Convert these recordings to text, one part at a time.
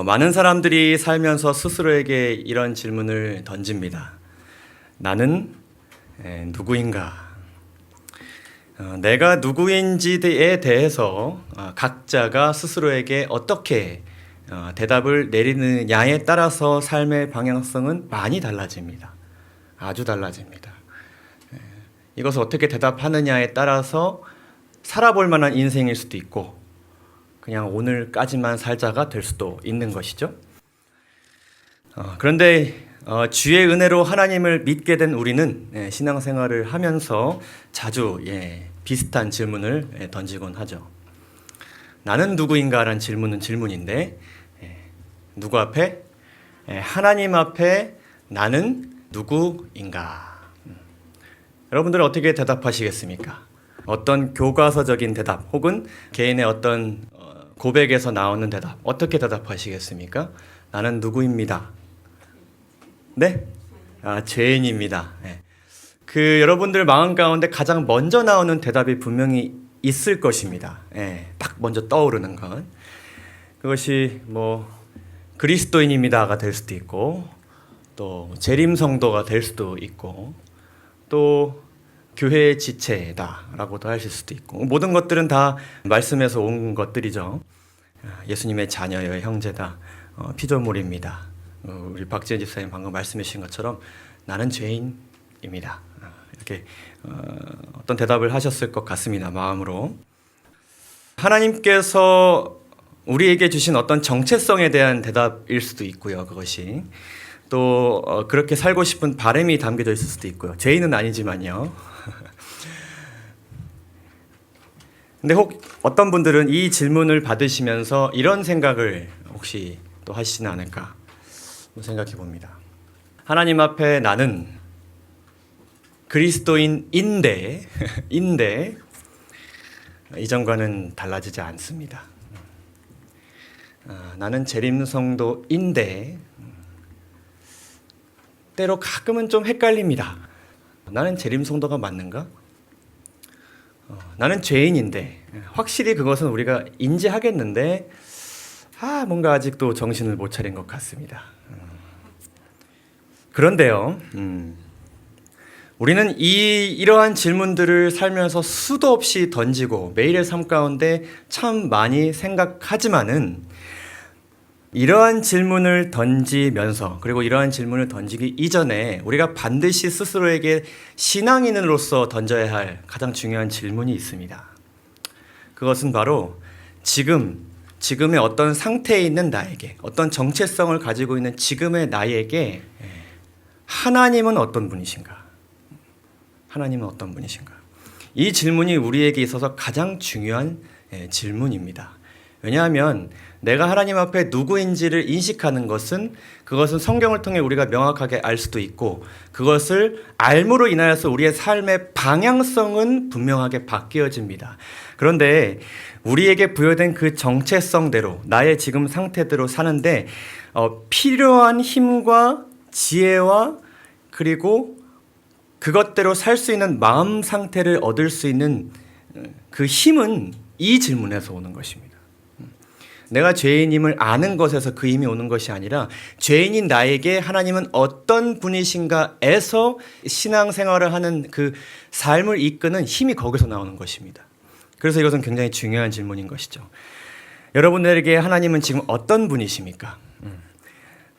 많은 사람들이 살면서 스스로에게 이런 질문을 던집니다. 나는 누구인가? 내가 누구인지에 대해서 각자가 스스로에게 어떻게 대답을 내리느냐에 따라서 삶의 방향성은 많이 달라집니다. 아주 달라집니다. 이것을 어떻게 대답하느냐에 따라서 살아볼 만한 인생일 수도 있고 그냥 오늘까지만 살자가 될 수도 있는 것이죠. 그런데 주의 은혜로 하나님을 믿게 된 우리는 신앙생활을 하면서 자주 비슷한 질문을 던지곤 하죠. 나는 누구인가라는 질문은 질문인데 누구 앞에? 하나님 앞에 나는 누구인가? 여러분들은 어떻게 대답하시겠습니까? 어떤 교과서적인 대답 혹은 개인의 어떤 고백에서 나오는 대답 어떻게 대답하시겠습니까? 나는 누구입니다. 네? 죄인입니다. 여러분들 마음 가운데 가장 먼저 나오는 대답이 분명히 있을 것입니다. 딱 먼저 떠오르는 건 그것이 그리스도인입니다가 될 수도 있고 또 재림 성도가 될 수도 있고 또 교회의 지체다라고도 하실 수도 있고 모든 것들은 다 말씀에서 온 것들이죠. 예수님의 자녀여 형제다. 피조물입니다. 우리 박지현 집사님 방금 말씀해 주신 것처럼 나는 죄인입니다. 이렇게 어떤 대답을 하셨을 것 같습니다. 마음으로. 하나님께서 우리에게 주신 어떤 정체성에 대한 대답일 수도 있고요. 그것이 또 그렇게 살고 싶은 바람이 담겨져 있을 수도 있고요. 죄인은 아니지만요. 근데 어떤 분들은 이 질문을 받으시면서 이런 생각을 혹시 또 하시지는 않을까 생각해 봅니다. 하나님 앞에 나는 그리스도인인데 이전과는 달라지지 않습니다. 나는 재림성도인데 때로 가끔은 좀 헷갈립니다. 나는 재림성도가 맞는가? 나는 죄인인데 확실히 그것은 우리가 인지하겠는데 뭔가 아직도 정신을 못 차린 것 같습니다. 그런데요, 우리는 이러한 질문들을 살면서 수도 없이 던지고 매일의 삶 가운데 참 많이 생각하지만은 이러한 질문을 던지면서 그리고 이러한 질문을 던지기 이전에 우리가 반드시 스스로에게 신앙인으로서 던져야 할 가장 중요한 질문이 있습니다. 그것은 바로 지금의 어떤 상태에 있는 나에게 어떤 정체성을 가지고 있는 지금의 나에게 하나님은 어떤 분이신가? 하나님은 어떤 분이신가? 이 질문이 우리에게 있어서 가장 중요한 질문입니다. 왜냐하면 내가 하나님 앞에 누구인지를 인식하는 그것은 성경을 통해 우리가 명확하게 알 수도 있고 그것을 알므로 인하여서 우리의 삶의 방향성은 분명하게 바뀌어집니다. 그런데 우리에게 부여된 그 정체성대로 나의 지금 상태대로 사는데 필요한 힘과 지혜와 그리고 그것대로 살 수 있는 마음 상태를 얻을 수 있는 그 힘은 이 질문에서 오는 것입니다. 내가 죄인임을 아는 것에서 그 힘이 오는 것이 아니라 죄인인 나에게 하나님은 어떤 분이신가에서 신앙생활을 하는 그 삶을 이끄는 힘이 거기서 나오는 것입니다. 그래서 이것은 굉장히 중요한 질문인 것이죠. 여러분들에게 하나님은 지금 어떤 분이십니까?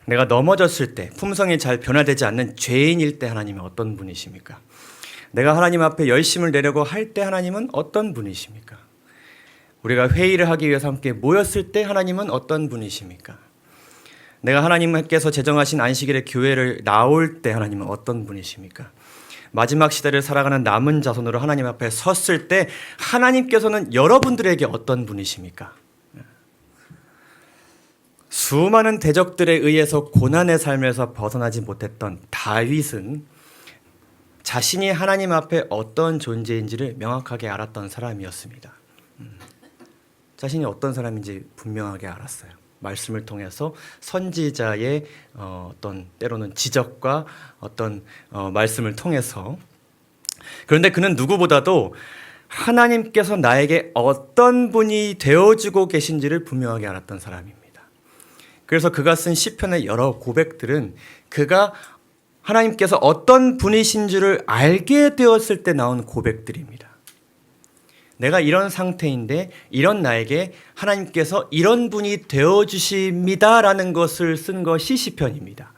내가 넘어졌을 때 품성이 잘 변화되지 않는 죄인일 때 하나님은 어떤 분이십니까? 내가 하나님 앞에 열심을 내려고 할 때 하나님은 어떤 분이십니까? 우리가 회의를 하기 위해서 함께 모였을 때 하나님은 어떤 분이십니까? 내가 하나님께서 제정하신 안식일에 교회를 나올 때 하나님은 어떤 분이십니까? 마지막 시대를 살아가는 남은 자손으로 하나님 앞에 섰을 때 하나님께서는 여러분들에게 어떤 분이십니까? 수많은 대적들에 의해서 고난의 삶에서 벗어나지 못했던 다윗은 자신이 하나님 앞에 어떤 존재인지를 명확하게 알았던 사람이었습니다. 자신이 어떤 사람인지 분명하게 알았어요. 말씀을 통해서 선지자의 어떤 때로는 지적과 어떤 말씀을 통해서. 그런데 그는 누구보다도 하나님께서 나에게 어떤 분이 되어주고 계신지를 분명하게 알았던 사람입니다. 그래서 그가 쓴 시편의 여러 고백들은 그가 하나님께서 어떤 분이신 줄을 알게 되었을 때 나온 고백들입니다. 내가 이런 상태인데 이런 나에게 하나님께서 이런 분이 되어주십니다라는 것을 쓴 것이 시편입니다.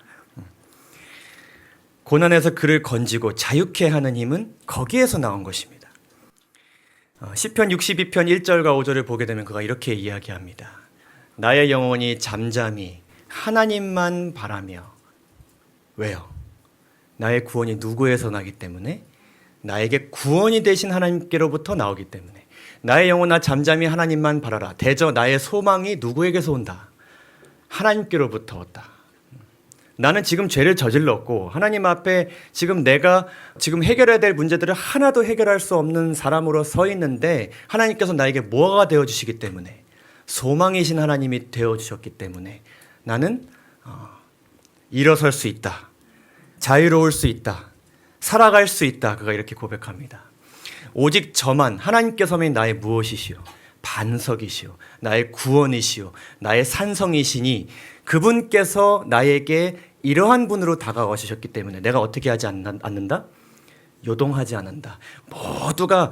고난에서 그를 건지고 자유케 하는 힘은 거기에서 나온 것입니다. 시편 62편 1절과 5절을 보게 되면 그가 이렇게 이야기합니다. 나의 영혼이 잠잠히 하나님만 바라며. 왜요? 나의 구원이 누구에서 나기 때문에? 나에게 구원이 되신 하나님께로부터 나오기 때문에. 나의 영혼아 잠잠히 하나님만 바라라. 대저 나의 소망이 누구에게서 온다? 하나님께로부터 온다. 나는 지금 죄를 저질렀고 하나님 앞에 지금 내가 지금 해결해야 될 문제들을 하나도 해결할 수 없는 사람으로 서 있는데 하나님께서 나에게 뭐가 되어주시기 때문에, 소망이신 하나님이 되어주셨기 때문에 나는 일어설 수 있다. 자유로울 수 있다. 살아갈 수 있다. 그가 이렇게 고백합니다. 오직 저만, 하나님께서만 나의 무엇이시오? 반석이시오. 나의 구원이시오. 나의 산성이시니 그분께서 나에게 이러한 분으로 다가와주셨기 때문에 내가 어떻게 하지 않는다? 요동하지 않는다. 모두가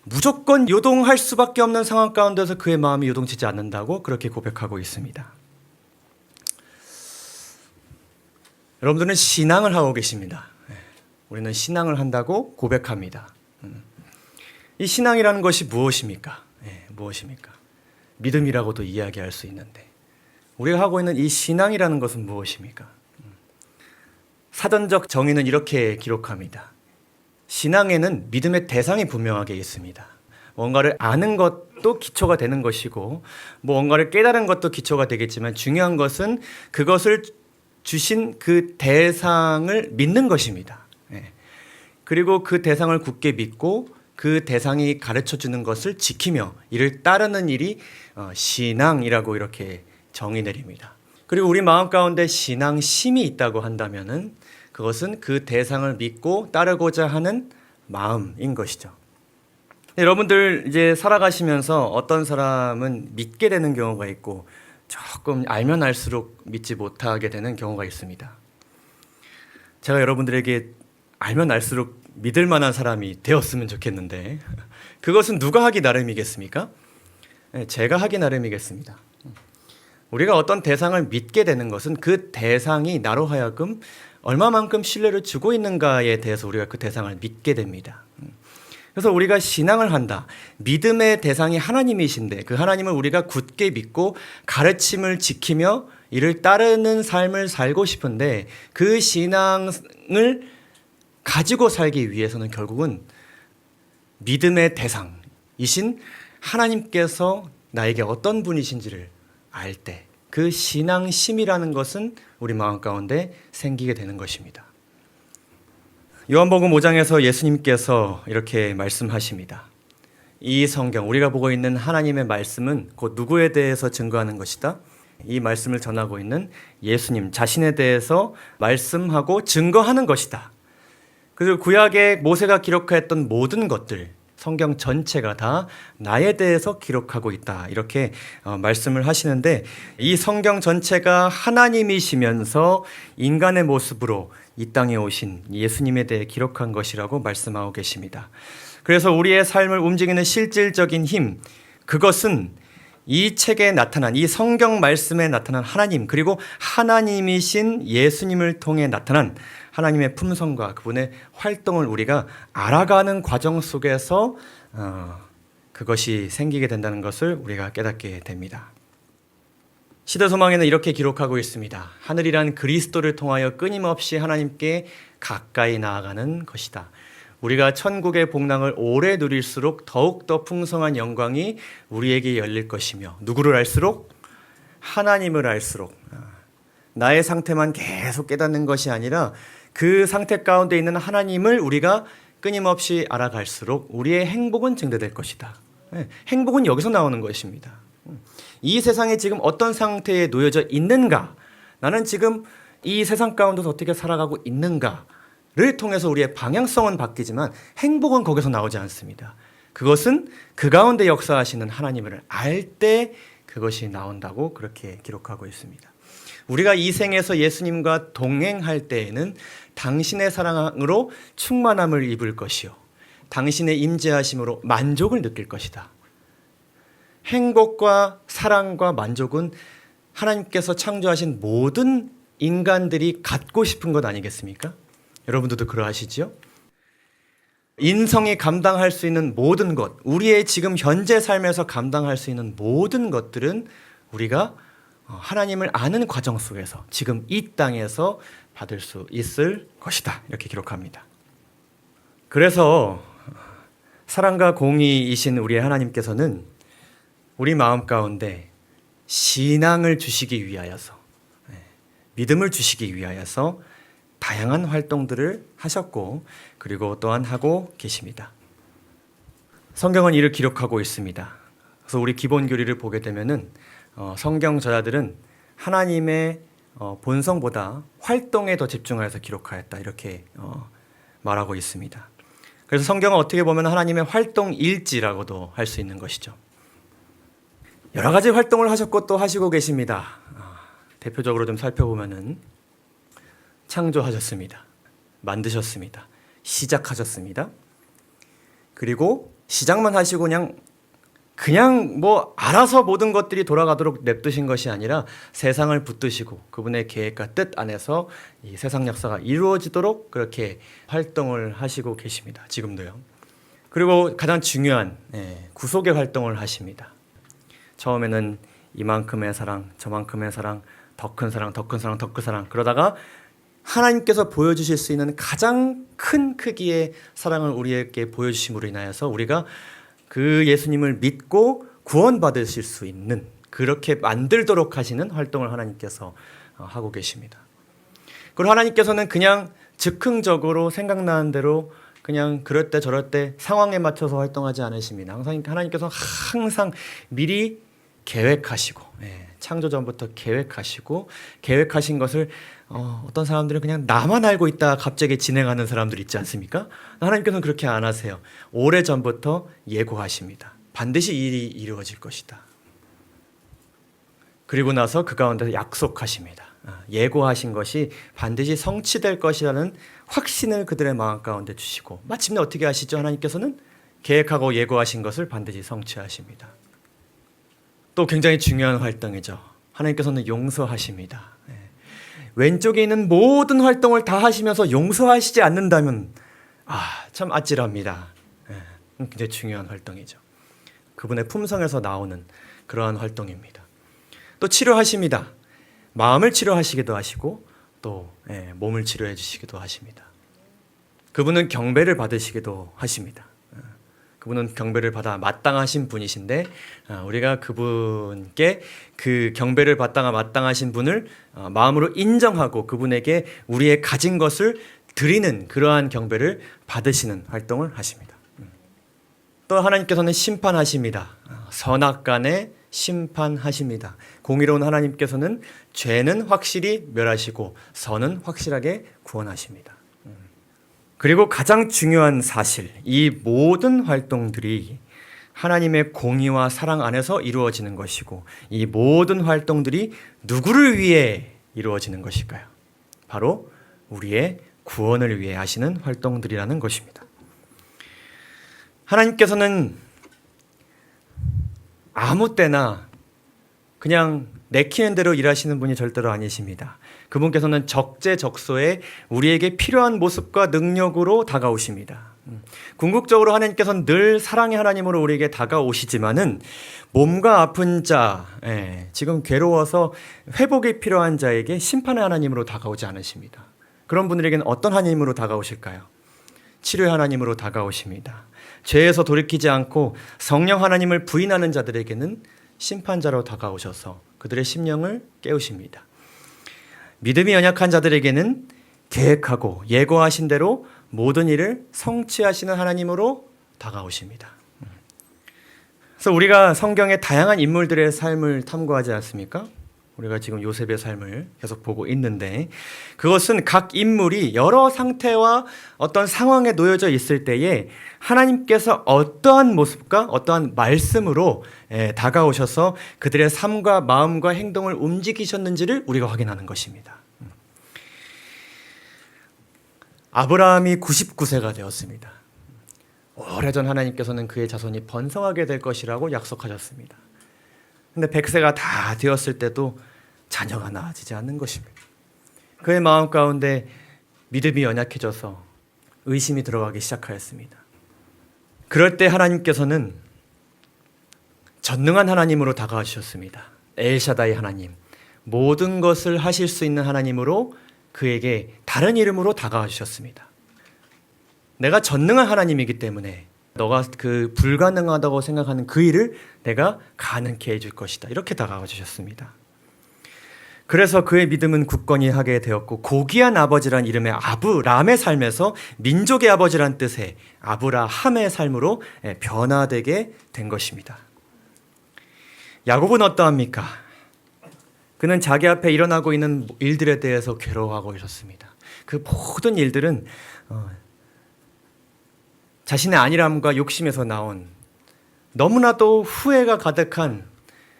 무조건 요동할 수밖에 없는 상황 가운데서 그의 마음이 요동치지 않는다고 그렇게 고백하고 있습니다. 여러분들은 신앙을 하고 계십니다. 우리는 신앙을 한다고 고백합니다. 이 신앙이라는 것이 무엇입니까? 무엇입니까? 믿음이라고도 이야기할 수 있는데 우리가 하고 있는 이 신앙이라는 것은 무엇입니까? 사전적 정의는 이렇게 기록합니다. 신앙에는 믿음의 대상이 분명하게 있습니다. 뭔가를 아는 것도 기초가 되는 것이고 뭔가를 깨달은 것도 기초가 되겠지만 중요한 것은 그것을 주신 그 대상을 믿는 것입니다. 그리고 그 대상을 굳게 믿고 그 대상이 가르쳐주는 것을 지키며 이를 따르는 일이 신앙이라고 이렇게 정의 내립니다. 그리고 우리 마음 가운데 신앙심이 있다고 한다면은 그것은 그 대상을 믿고 따르고자 하는 마음인 것이죠. 여러분들 이제 살아가시면서 어떤 사람은 믿게 되는 경우가 있고 조금 알면 알수록 믿지 못하게 되는 경우가 있습니다. 제가 여러분들에게 알면 알수록 믿을 만한 사람이 되었으면 좋겠는데 그것은 누가 하기 나름이겠습니까? 제가 하기 나름이겠습니다. 우리가 어떤 대상을 믿게 되는 것은 그 대상이 나로 하여금 얼마만큼 신뢰를 주고 있는가에 대해서 우리가 그 대상을 믿게 됩니다. 그래서 우리가 신앙을 한다. 믿음의 대상이 하나님이신데 그 하나님을 우리가 굳게 믿고 가르침을 지키며 이를 따르는 삶을 살고 싶은데 그 신앙을 가지고 살기 위해서는 결국은 믿음의 대상이신 하나님께서 나에게 어떤 분이신지를 알 때 그 신앙심이라는 것은 우리 마음 가운데 생기게 되는 것입니다. 요한복음 5장에서 예수님께서 이렇게 말씀하십니다. 이 성경, 우리가 보고 있는 하나님의 말씀은 곧 누구에 대해서 증거하는 것이다? 이 말씀을 전하고 있는 예수님 자신에 대해서 말씀하고 증거하는 것이다. 그리고 구약에 모세가 기록했던 모든 것들, 성경 전체가 다 나에 대해서 기록하고 있다. 이렇게 말씀을 하시는데 이 성경 전체가 하나님이시면서 인간의 모습으로 이 땅에 오신 예수님에 대해 기록한 것이라고 말씀하고 계십니다. 그래서 우리의 삶을 움직이는 실질적인 힘, 그것은 이 책에 나타난 이 성경 말씀에 나타난 하나님 그리고 하나님이신 예수님을 통해 나타난 하나님의 품성과 그분의 활동을 우리가 알아가는 과정 속에서 그것이 생기게 된다는 것을 우리가 깨닫게 됩니다. 시대소망에는 이렇게 기록하고 있습니다. 하늘이란 그리스도를 통하여 끊임없이 하나님께 가까이 나아가는 것이다. 우리가 천국의 복락을 오래 누릴수록 더욱더 풍성한 영광이 우리에게 열릴 것이며 누구를 알수록? 하나님을 알수록 나의 상태만 계속 깨닫는 것이 아니라 그 상태 가운데 있는 하나님을 우리가 끊임없이 알아갈수록 우리의 행복은 증대될 것이다. 행복은 여기서 나오는 것입니다. 이 세상에 지금 어떤 상태에 놓여져 있는가? 나는 지금 이 세상 가운데서 어떻게 살아가고 있는가를 통해서 우리의 방향성은 바뀌지만 행복은 거기서 나오지 않습니다. 그것은 그 가운데 역사하시는 하나님을 알 때 그것이 나온다고 그렇게 기록하고 있습니다. 우리가 이 생에서 예수님과 동행할 때에는 당신의 사랑으로 충만함을 입을 것이요 당신의 임재하심으로 만족을 느낄 것이다. 행복과 사랑과 만족은 하나님께서 창조하신 모든 인간들이 갖고 싶은 것 아니겠습니까? 여러분들도 그러하시죠? 인성이 감당할 수 있는 모든 것, 우리의 지금 현재 삶에서 감당할 수 있는 모든 것들은 우리가 하나님을 아는 과정 속에서 지금 이 땅에서 받을 수 있을 것이다. 이렇게 기록합니다. 그래서 사랑과 공의이신 우리의 하나님께서는 우리 마음 가운데 신앙을 주시기 위하여서, 믿음을 주시기 위하여서 다양한 활동들을 하셨고 그리고 또한 하고 계십니다. 성경은 이를 기록하고 있습니다. 그래서 우리 기본 교리를 보게 되면은 성경 저자들은 하나님의 본성보다 활동에 더 집중하여서 기록하였다 이렇게 말하고 있습니다. 그래서 성경은 어떻게 보면 하나님의 활동 일지라고도 할 수 있는 것이죠. 여러 가지 활동을 하셨고 또 하시고 계십니다. 대표적으로 좀 살펴보면은 창조하셨습니다. 만드셨습니다. 시작하셨습니다. 그리고 시작만 하시고 그냥 뭐 알아서 모든 것들이 돌아가도록 냅두신 것이 아니라 세상을 붙드시고 그분의 계획과 뜻 안에서 이 세상 역사가 이루어지도록 그렇게 활동을 하시고 계십니다. 지금도요. 그리고 가장 중요한 구속의 활동을 하십니다. 처음에는 이만큼의 사랑, 저만큼의 사랑, 더 큰 사랑, 더 큰 사랑, 더 큰 사랑 그러다가 하나님께서 보여주실 수 있는 가장 큰 크기의 사랑을 우리에게 보여주심으로 인하여서 우리가 그 예수님을 믿고 구원받으실 수 있는 그렇게 만들도록 하시는 활동을 하나님께서 하고 계십니다. 그리고 하나님께서는 그냥 즉흥적으로 생각나는 대로 그냥 그럴 때 저럴 때 상황에 맞춰서 활동하지 않으십니다. 하나님께서 항상 미리 계획하시고 창조 전부터 계획하신 것을 어떤 사람들은 그냥 나만 알고 있다 갑자기 진행하는 사람들 있지 않습니까? 하나님께서는 그렇게 안 하세요. 오래전부터 예고하십니다. 반드시 일이 이루어질 것이다. 그리고 나서 그 가운데서 약속하십니다. 예고하신 것이 반드시 성취될 것이라는 확신을 그들의 마음 가운데 주시고 마침내 어떻게 하시죠? 하나님께서는 계획하고 예고하신 것을 반드시 성취하십니다. 또 굉장히 중요한 활동이죠. 하나님께서는 용서하십니다. 왼쪽에 있는 모든 활동을 다 하시면서 용서하시지 않는다면 참 아찔합니다. 굉장히 중요한 활동이죠. 그분의 품성에서 나오는 그러한 활동입니다. 또 치료하십니다. 마음을 치료하시기도 하시고 또 몸을 치료해 주시기도 하십니다. 그분은 경배를 받으시기도 하십니다. 그분은 경배를 받아 마땅하신 분이신데 우리가 그분께 그 경배를 받다가 마땅하신 분을 마음으로 인정하고 그분에게 우리의 가진 것을 드리는 그러한 경배를 받으시는 활동을 하십니다. 또 하나님께서는 심판하십니다. 선악간에 심판하십니다. 공의로운 하나님께서는 죄는 확실히 멸하시고 선은 확실하게 구원하십니다. 그리고 가장 중요한 사실, 이 모든 활동들이 하나님의 공의와 사랑 안에서 이루어지는 것이고 이 모든 활동들이 누구를 위해 이루어지는 것일까요? 바로 우리의 구원을 위해 하시는 활동들이라는 것입니다. 하나님께서는 아무 때나 그냥 내키는 대로 일하시는 분이 절대로 아니십니다. 그분께서는 적재적소에 우리에게 필요한 모습과 능력으로 다가오십니다. 궁극적으로 하나님께서는 늘 사랑의 하나님으로 우리에게 다가오시지만은 몸과 아픈 자, 지금 괴로워서 회복이 필요한 자에게 심판의 하나님으로 다가오지 않으십니다. 그런 분들에게는 어떤 하나님으로 다가오실까요? 치료의 하나님으로 다가오십니다. 죄에서 돌이키지 않고 성령 하나님을 부인하는 자들에게는 심판자로 다가오셔서 그들의 심령을 깨우십니다. 믿음이 연약한 자들에게는 계획하고 예고하신 대로 모든 일을 성취하시는 하나님으로 다가오십니다. 그래서 우리가 성경의 다양한 인물들의 삶을 탐구하지 않습니까? 우리가 지금 요셉의 삶을 계속 보고 있는데 그것은 각 인물이 여러 상태와 어떤 상황에 놓여져 있을 때에 하나님께서 어떠한 모습과 어떠한 말씀으로 다가오셔서 그들의 삶과 마음과 행동을 움직이셨는지를 우리가 확인하는 것입니다. 아브라함이 99세가 되었습니다. 오래전 하나님께서는 그의 자손이 번성하게 될 것이라고 약속하셨습니다. 근데 100세가 다 되었을 때도 자녀가 나아지지 않는 것입니다. 그의 마음 가운데 믿음이 연약해져서 의심이 들어가기 시작하였습니다. 그럴 때 하나님께서는 전능한 하나님으로 다가와주셨습니다. 엘샤다이 하나님, 모든 것을 하실 수 있는 하나님으로 그에게 다른 이름으로 다가와 주셨습니다. 내가 전능한 하나님이기 때문에 너가 그 불가능하다고 생각하는 그 일을 내가 가능케 해줄 것이다. 이렇게 다가와 주셨습니다. 그래서 그의 믿음은 굳건히 하게 되었고 고귀한 아버지란 이름의 아브람의 삶에서 민족의 아버지란 뜻의 아브라함의 삶으로 변화되게 된 것입니다. 야곱은 어떠합니까? 그는 자기 앞에 일어나고 있는 일들에 대해서 괴로워하고 있었습니다. 그 모든 일들은 자신의 안일함과 욕심에서 나온 너무나도 후회가 가득한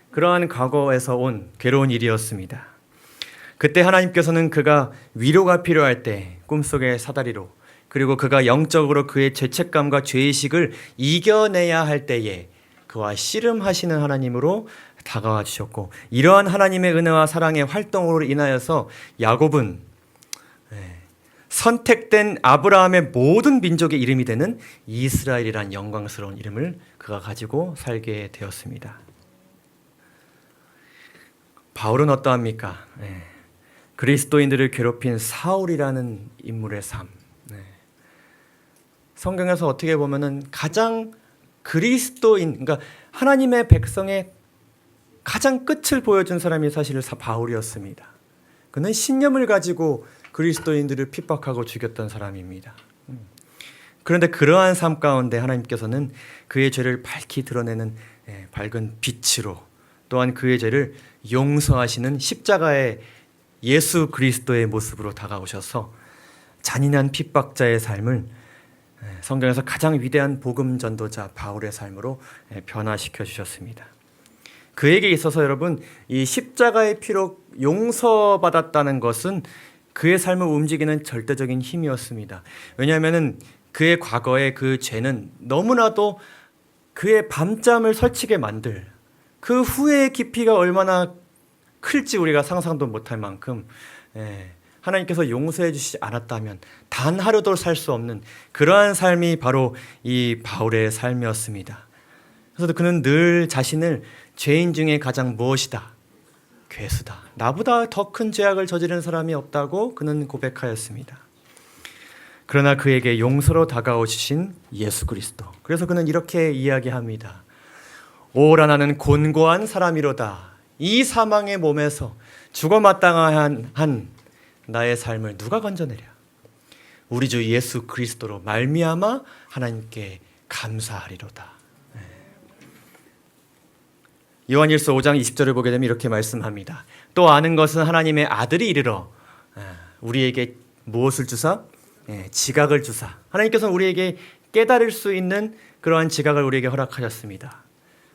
그러한 과거에서 온 괴로운 일이었습니다. 그때 하나님께서는 그가 위로가 필요할 때 꿈속의 사다리로, 그리고 그가 영적으로 그의 죄책감과 죄의식을 이겨내야 할 때에 그와 씨름하시는 하나님으로 다가와 주셨고, 이러한 하나님의 은혜와 사랑의 활동으로 인하여서 야곱은 선택된 아브라함의 모든 민족의 이름이 되는 이스라엘이란 영광스러운 이름을 그가 가지고 살게 되었습니다. 바울은 어떠합니까? 그리스도인들을 괴롭힌 사울이라는 인물의 삶. 성경에서 어떻게 보면은 가장 그리스도인, 그러니까 하나님의 백성의 가장 끝을 보여준 사람이 사실 바울이었습니다. 그는 신념을 가지고 그리스도인들을 핍박하고 죽였던 사람입니다. 그런데 그러한 삶 가운데 하나님께서는 그의 죄를 밝히 드러내는 밝은 빛으로, 또한 그의 죄를 용서하시는 십자가의 예수 그리스도의 모습으로 다가오셔서 잔인한 핍박자의 삶을 성경에서 가장 위대한 복음 전도자 바울의 삶으로 변화시켜 주셨습니다. 그에게 있어서 여러분, 이 십자가의 피로 용서받았다는 것은 그의 삶을 움직이는 절대적인 힘이었습니다. 왜냐하면 그의 과거의 그 죄는 너무나도 그의 밤잠을 설치게 만들, 그 후회의 깊이가 얼마나 클지 우리가 상상도 못할 만큼 하나님께서 용서해 주시지 않았다면 단 하루도 살 수 없는 그러한 삶이 바로 이 바울의 삶이었습니다. 그래서 그는 늘 자신을 죄인 중에 가장 무엇이다? 괴수다. 나보다 더 큰 죄악을 저지른 사람이 없다고 그는 고백하였습니다. 그러나 그에게 용서로 다가오신 예수 그리스도. 그래서 그는 이렇게 이야기합니다. 오라 나는 곤고한 사람이로다. 이 사망의 몸에서 죽어 마땅한 나의 삶을 누가 건져내랴. 우리 주 예수 그리스도로 말미암아 하나님께 감사하리로다. 요한일서 5장 20절을 보게 되면 이렇게 말씀합니다. 또 아는 것은 하나님의 아들이 이르러 우리에게 무엇을 주사? 지각을 주사. 하나님께서는 우리에게 깨달을 수 있는 그러한 지각을 우리에게 허락하셨습니다.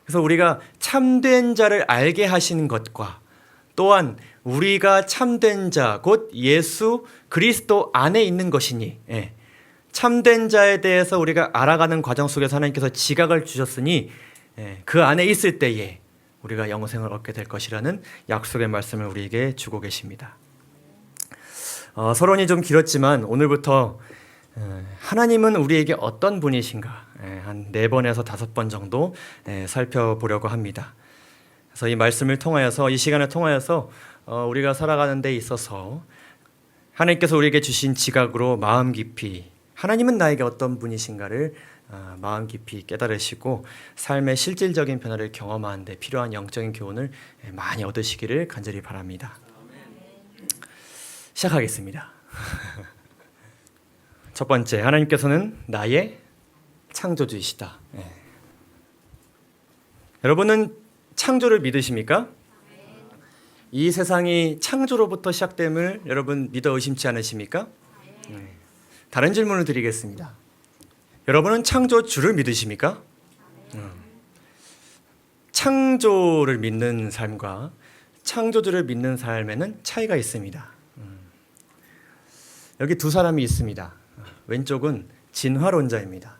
그래서 우리가 참된 자를 알게 하시는 것과 또한 우리가 참된 자, 곧 예수 그리스도 안에 있는 것이니, 참된 자에 대해서 우리가 알아가는 과정 속에서 하나님께서 지각을 주셨으니 그 안에 있을 때에 우리가 영생을 얻게 될 것이라는 약속의 말씀을 우리에게 주고 계십니다. 서론이 좀 길었지만 오늘부터 하나님은 우리에게 어떤 분이신가 한 4번에서 5번 정도 살펴보려고 합니다. 그래서 이 말씀을 통하여서, 이 시간을 통하여서 우리가 살아가는 데 있어서 하나님께서 우리에게 주신 지각으로 마음 깊이 하나님은 나에게 어떤 분이신가를 마음 깊이 깨달으시고 삶의 실질적인 변화를 경험하는 데 필요한 영적인 교훈을 많이 얻으시기를 간절히 바랍니다. 시작하겠습니다. 첫 번째, 하나님께서는 나의 창조주이시다. 여러분은 창조를 믿으십니까? 이 세상이 창조로부터 시작됨을 여러분 믿어 의심치 않으십니까? 네. 다른 질문을 드리겠습니다. 여러분은 창조주를 믿으십니까? 창조를 믿는 삶과 창조주를 믿는 삶에는 차이가 있습니다. 여기 두 사람이 있습니다. 왼쪽은 진화론자입니다.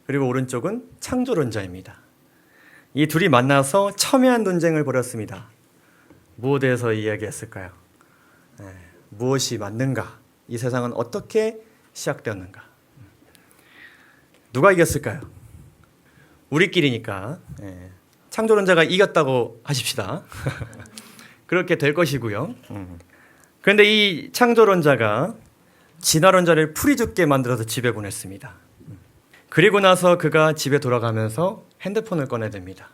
그리고 오른쪽은 창조론자입니다. 이 둘이 만나서 첨예한 논쟁을 벌였습니다. 무엇에 대해서 이야기했을까요? 무엇이 맞는가? 이 세상은 어떻게 시작되었는가? 누가 이겼을까요? 우리끼리니까 창조론자가 이겼다고 하십시다. 그렇게 될 것이고요. 그런데 이 창조론자가 진화론자를 풀이 죽게 만들어서 집에 보냈습니다. 그리고 나서 그가 집에 돌아가면서 핸드폰을 꺼내듭니다.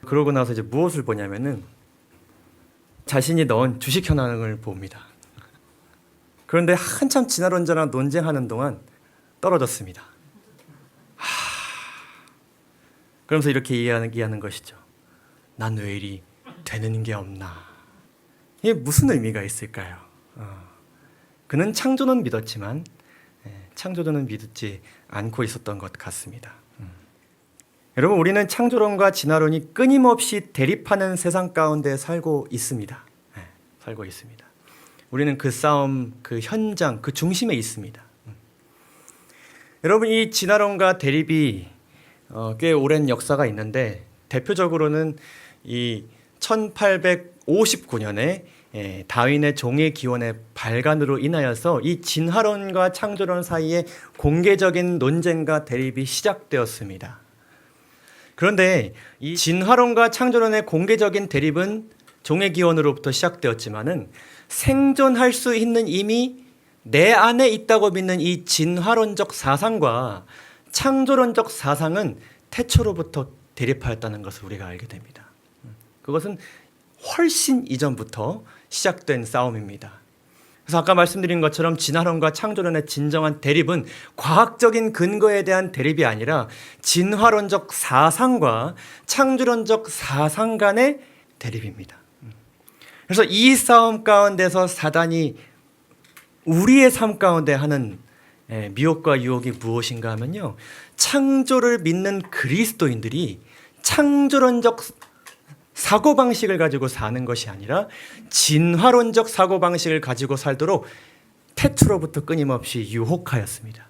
그러고 나서 이제 무엇을 보냐면은 자신이 넣은 주식 현황을 봅니다. 그런데 한참 진화론자랑 논쟁하는 동안 떨어졌습니다. 그러면서 이렇게 이야기하는 것이죠. 난 왜 이리 되는 게 없나. 이게 무슨 의미가 있을까요? 그는 창조는 믿었지만 창조주는 믿지 않고 있었던 것 같습니다. 여러분, 우리는 창조론과 진화론이 끊임없이 대립하는 세상 가운데 살고 있습니다. 살고 있습니다. 우리는 그 싸움, 그 현장, 그 중심에 있습니다. 여러분, 이 진화론과 대립이 꽤 오랜 역사가 있는데 대표적으로는 이 1859년에 다윈의 종의 기원의 발간으로 인하여서 이 진화론과 창조론 사이에 공개적인 논쟁과 대립이 시작되었습니다. 그런데 이 진화론과 창조론의 공개적인 대립은 종의 기원으로부터 시작되었지만은 생존할 수 있는 이미 내 안에 있다고 믿는 이 진화론적 사상과 창조론적 사상은 태초로부터 대립하였다는 것을 우리가 알게 됩니다. 그것은 훨씬 이전부터 시작된 싸움입니다. 그래서 아까 말씀드린 것처럼 진화론과 창조론의 진정한 대립은 과학적인 근거에 대한 대립이 아니라 진화론적 사상과 창조론적 사상 간의 대립입니다. 그래서 이 싸움 가운데서 사단이 우리의 삶 가운데 하는 미혹과 유혹이 무엇인가 하면요, 창조를 믿는 그리스도인들이 창조론적 사고방식을 가지고 사는 것이 아니라 진화론적 사고방식을 가지고 살도록 태초로부터 끊임없이 유혹하였습니다.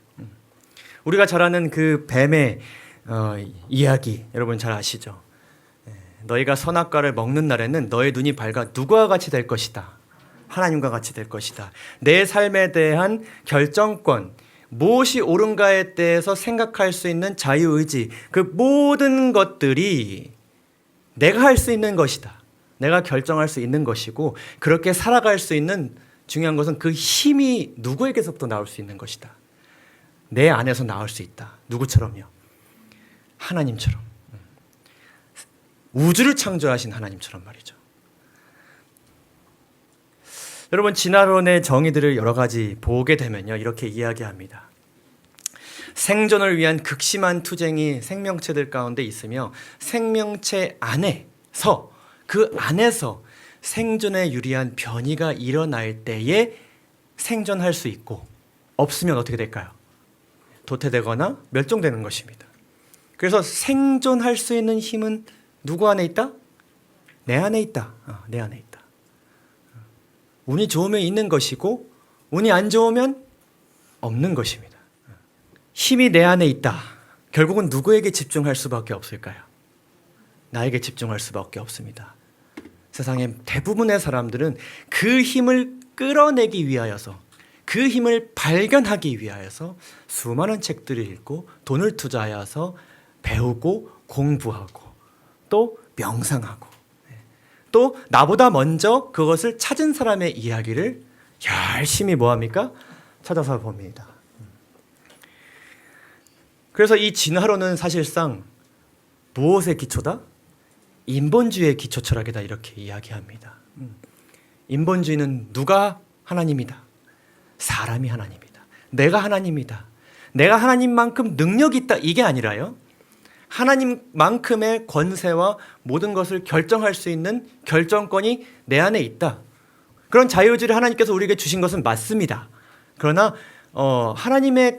우리가 잘 아는 그 뱀의 이야기 여러분 잘 아시죠? 너희가 선악과를 먹는 날에는 너의 눈이 밝아 누구와 같이 될 것이다. 하나님과 같이 될 것이다. 내 삶에 대한 결정권, 무엇이 옳은가에 대해서 생각할 수 있는 자유의지, 그 모든 것들이 내가 할 수 있는 것이다. 내가 결정할 수 있는 것이고, 그렇게 살아갈 수 있는 중요한 것은 그 힘이 누구에게서부터 나올 수 있는 것이다. 내 안에서 나올 수 있다. 누구처럼요? 하나님처럼. 우주를 창조하신 하나님처럼 말이죠. 여러분, 진화론의 정의들을 여러 가지 보게 되면요, 이렇게 이야기합니다. 생존을 위한 극심한 투쟁이 생명체들 가운데 있으며 생명체 안에서 그 안에서 생존에 유리한 변이가 일어날 때에 생존할 수 있고, 없으면 어떻게 될까요? 도태되거나 멸종되는 것입니다. 그래서 생존할 수 있는 힘은 누구 안에 있다? 내 안에 있다. 내 안에 있다. 운이 좋으면 있는 것이고 운이 안 좋으면 없는 것입니다. 힘이 내 안에 있다. 결국은 누구에게 집중할 수밖에 없을까요? 나에게 집중할 수밖에 없습니다. 세상의 대부분의 사람들은 그 힘을 끌어내기 위하여서, 그 힘을 발견하기 위하여서 수많은 책들을 읽고 돈을 투자하여서 배우고 공부하고 또 명상하고, 또 나보다 먼저 그것을 찾은 사람의 이야기를 열심히 뭐합니까? 찾아서 봅니다. 그래서 이 진화론은 사실상 무엇의 기초다? 인본주의의 기초 철학이다, 이렇게 이야기합니다. 인본주의는 누가 하나님이다? 사람이 하나님이다. 내가 하나님이다. 내가 하나님만큼 능력이 있다, 이게 아니라요, 하나님만큼의 권세와 모든 것을 결정할 수 있는 결정권이 내 안에 있다. 그런 자유의지를 하나님께서 우리에게 주신 것은 맞습니다. 그러나 하나님의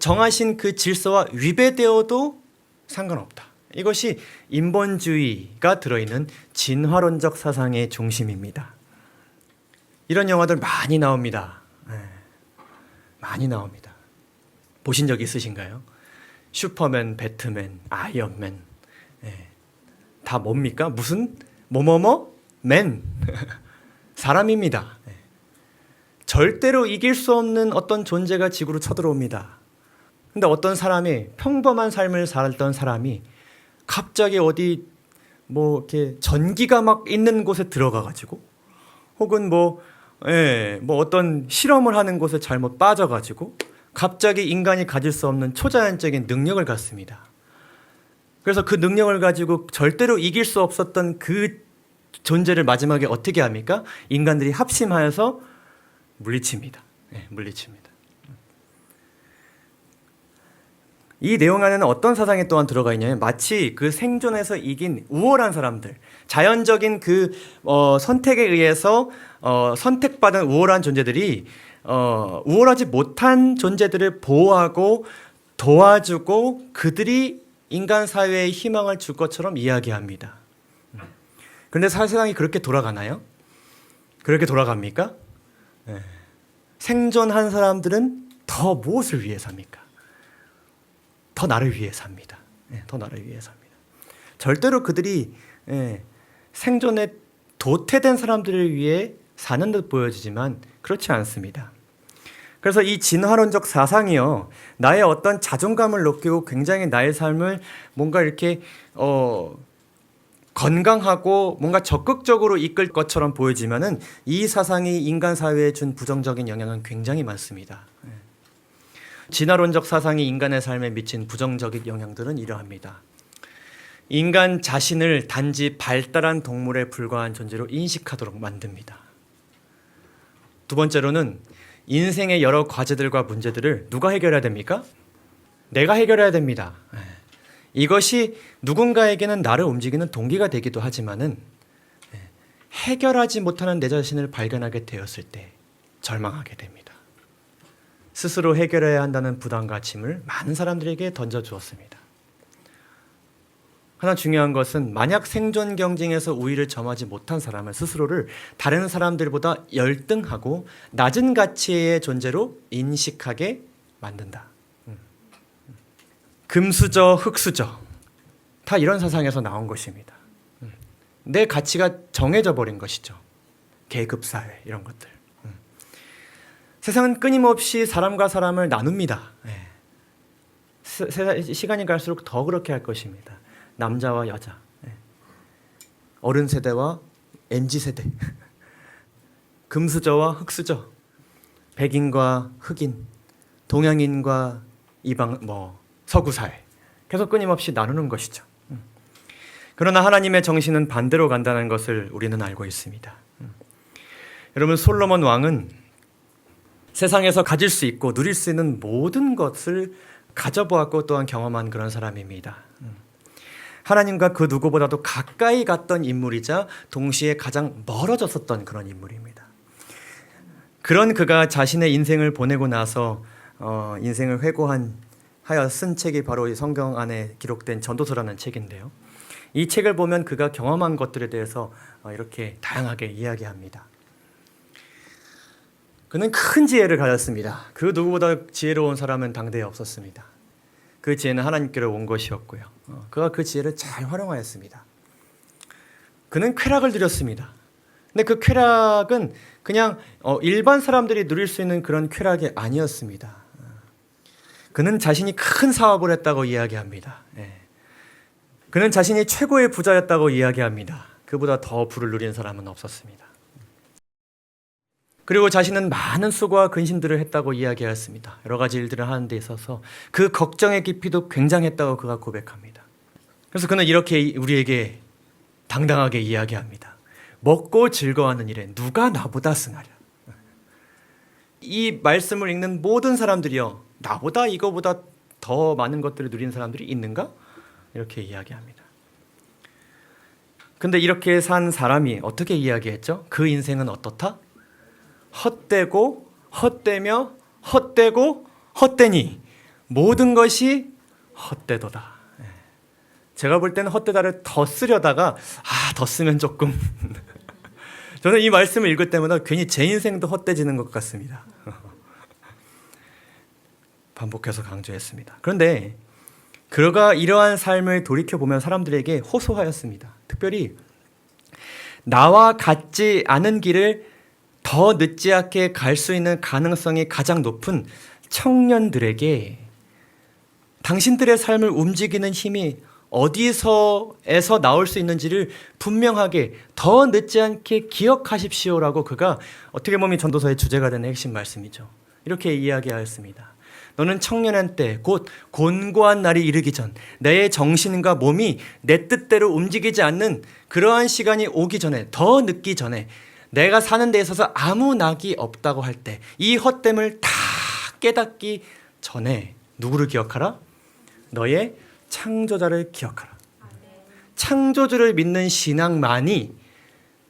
정하신 그 질서와 위배되어도 상관없다. 이것이 인본주의가 들어있는 진화론적 사상의 중심입니다. 이런 영화들 많이 나옵니다. 많이 나옵니다. 보신 적 있으신가요? 슈퍼맨, 배트맨, 아이언맨. 다 뭡니까? 무슨 맨. 사람입니다. 절대로 이길 수 없는 어떤 존재가 지구로 쳐들어옵니다. 근데 어떤 사람이 평범한 삶을 살던 사람이 갑자기 어디 이렇게 전기가 막 있는 곳에 들어가 가지고 혹은 어떤 실험을 하는 곳에 잘못 빠져 가지고 갑자기 인간이 가질 수 없는 초자연적인 능력을 갖습니다. 그래서 그 능력을 가지고 절대로 이길 수 없었던 그 존재를 마지막에 어떻게 합니까? 인간들이 합심하여서 물리칩니다. 물리칩니다. 이 내용 안에는 어떤 사상이 또한 들어가 있냐면 마치 그 생존에서 이긴 우월한 사람들, 자연적인 선택에 의해서 선택받은 우월한 존재들이 우월하지 못한 존재들을 보호하고 도와주고 그들이 인간 사회에 희망을 줄 것처럼 이야기합니다. 그런데 세상이 그렇게 돌아가나요? 그렇게 돌아갑니까? 생존한 사람들은 더 무엇을 위해 삽니까? 더 나를 위해 삽니다. 더 나를 위해 삽니다. 절대로 그들이 생존에 도태된 사람들을 위해 사는 듯 보여지지만 그렇지 않습니다. 그래서 이 진화론적 사상이요, 나의 어떤 자존감을 높이고 굉장히 나의 삶을 뭔가 이렇게 건강하고 뭔가 적극적으로 이끌 것처럼 보여지면은 이 사상이 인간 사회에 준 부정적인 영향은 굉장히 많습니다. 진화론적 사상이 인간의 삶에 미친 부정적인 영향들은 이러합니다. 인간 자신을 단지 발달한 동물에 불과한 존재로 인식하도록 만듭니다. 두 번째로는 인생의 여러 과제들과 문제들을 누가 해결해야 됩니까? 내가 해결해야 됩니다. 이것이 누군가에게는 나를 움직이는 동기가 되기도 하지만은 해결하지 못하는 내 자신을 발견하게 되었을 때 절망하게 됩니다. 스스로 해결해야 한다는 부담과 짐을 많은 사람들에게 던져주었습니다. 하나 중요한 것은 만약 생존 경쟁에서 우위를 점하지 못한 사람은 스스로를 다른 사람들보다 열등하고 낮은 가치의 존재로 인식하게 만든다. 금수저, 흙수저 다 이런 사상에서 나온 것입니다. 내 가치가 정해져 버린 것이죠. 계급사회 이런 것들. 세상은 끊임없이 사람과 사람을 나눕니다. 시간이 갈수록 더 그렇게 할 것입니다. 남자와 여자, 어른 세대와 MZ세대, 금수저와 흙수저, 백인과 흑인, 동양인과 이방 서구사회 계속 끊임없이 나누는 것이죠. 그러나 하나님의 정신은 반대로 간다는 것을 우리는 알고 있습니다. 여러분, 솔로몬 왕은 세상에서 가질 수 있고 누릴 수 있는 모든 것을 가져보았고 또한 경험한 그런 사람입니다. 하나님과 그 누구보다도 가까이 갔던 인물이자 동시에 가장 멀어졌었던 그런 인물입니다. 그런 그가 자신의 인생을 보내고 나서 인생을 회고하여 쓴 책이 바로 이 성경 안에 기록된 전도서라는 책인데요. 이 책을 보면 그가 경험한 것들에 대해서 이렇게 다양하게 이야기합니다. 그는 큰 지혜를 가졌습니다. 그 누구보다 지혜로운 사람은 당대에 없었습니다. 그 지혜는 하나님께로 온 것이었고요. 그가 그 지혜를 잘 활용하였습니다. 그는 쾌락을 누렸습니다. 근데 그 쾌락은 그냥 일반 사람들이 누릴 수 있는 그런 쾌락이 아니었습니다. 그는 자신이 큰 사업을 했다고 이야기합니다. 그는 자신이 최고의 부자였다고 이야기합니다. 그보다 더 부를 누린 사람은 없었습니다. 그리고 자신은 많은 수고와 근심들을 했다고 이야기하였습니다. 여러 가지 일들을 하는 데 있어서 그 걱정의 깊이도 굉장했다고 그가 고백합니다. 그래서 그는 이렇게 우리에게 당당하게 이야기합니다. 먹고 즐거워하는 일에 누가 나보다 승하랴. 이 말씀을 읽는 모든 사람들이요, 나보다 이거보다 더 많은 것들을 누리는 사람들이 있는가? 이렇게 이야기합니다. 근데 이렇게 산 사람이 어떻게 이야기했죠? 그 인생은 어떻다? 헛되고 헛되며 헛되고 헛되니 모든 것이 헛되도다. 제가 볼 때는 헛되다를 더 쓰려다가 더 쓰면 조금 저는 이 말씀을 읽을 때마다 괜히 제 인생도 헛되지는 것 같습니다. 반복해서 강조했습니다. 그런데 그가 이러한 삶을 돌이켜보면 사람들에게 호소하였습니다. 특별히 나와 같지 않은 길을 더 늦지 않게 갈 수 있는 가능성이 가장 높은 청년들에게 당신들의 삶을 움직이는 힘이 어디서에서 나올 수 있는지를 분명하게 더 늦지 않게 기억하십시오라고 그가 어떻게 보면 전도서의 주제가 되는 핵심 말씀이죠. 이렇게 이야기하였습니다. 너는 청년한 때 곧 곤고한 날이 이르기 전 내 정신과 몸이 내 뜻대로 움직이지 않는 그러한 시간이 오기 전에 더 늦기 전에 내가 사는 데 있어서 아무 낙이 없다고 할 때 이 헛됨을 다 깨닫기 전에 누구를 기억하라? 너의 창조자를 기억하라. 창조주를 믿는 신앙만이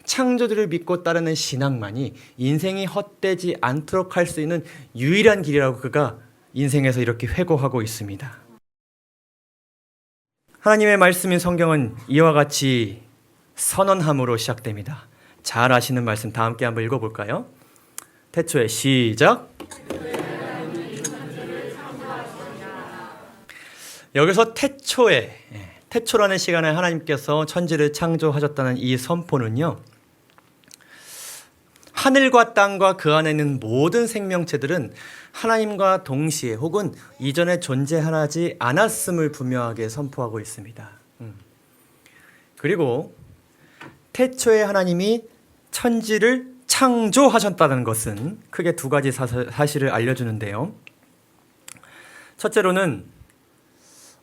창조주를 믿고 따르는 신앙만이 인생이 헛되지 않도록 할 수 있는 유일한 길이라고 그가 인생에서 이렇게 회고하고 있습니다. 하나님의 말씀인 성경은 이와 같이 선언함으로 시작됩니다. 잘 아시는 말씀 다 함께 한번 읽어볼까요? 태초에 시작. 여기서 태초라는 시간에 하나님께서 천지를 창조하셨다는 이 선포는요, 하늘과 땅과 그 안에 있는 모든 생명체들은 하나님과 동시에 혹은 이전에 존재하지 않았음을 분명하게 선포하고 있습니다. 그리고 태초에 하나님이 천지를 창조하셨다는 것은 크게 두 가지 사실을 알려주는데요. 첫째로는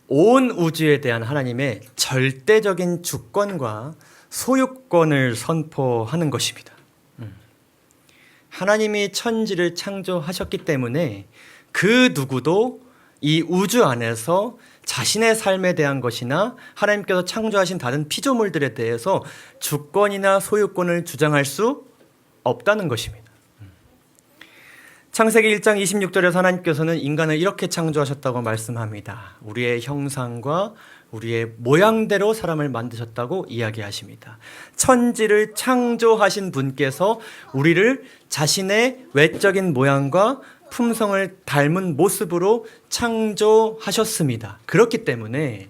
온 우주에 대한 하나님의 절대적인 주권과 소유권을 선포하는 것입니다. 하나님이 천지를 창조하셨기 때문에 그 누구도 이 우주 안에서 자신의 삶에 대한 것이나 하나님께서 창조하신 다른 피조물들에 대해서 주권이나 소유권을 주장할 수 없다는 것입니다. 창세기 1장 26절에서 하나님께서는 인간을 이렇게 창조하셨다고 말씀합니다. 우리의 형상과 우리의 모양대로 사람을 만드셨다고 이야기하십니다. 천지를 창조하신 분께서 우리를 자신의 외적인 모양과 품성을 닮은 모습으로 창조하셨습니다. 그렇기 때문에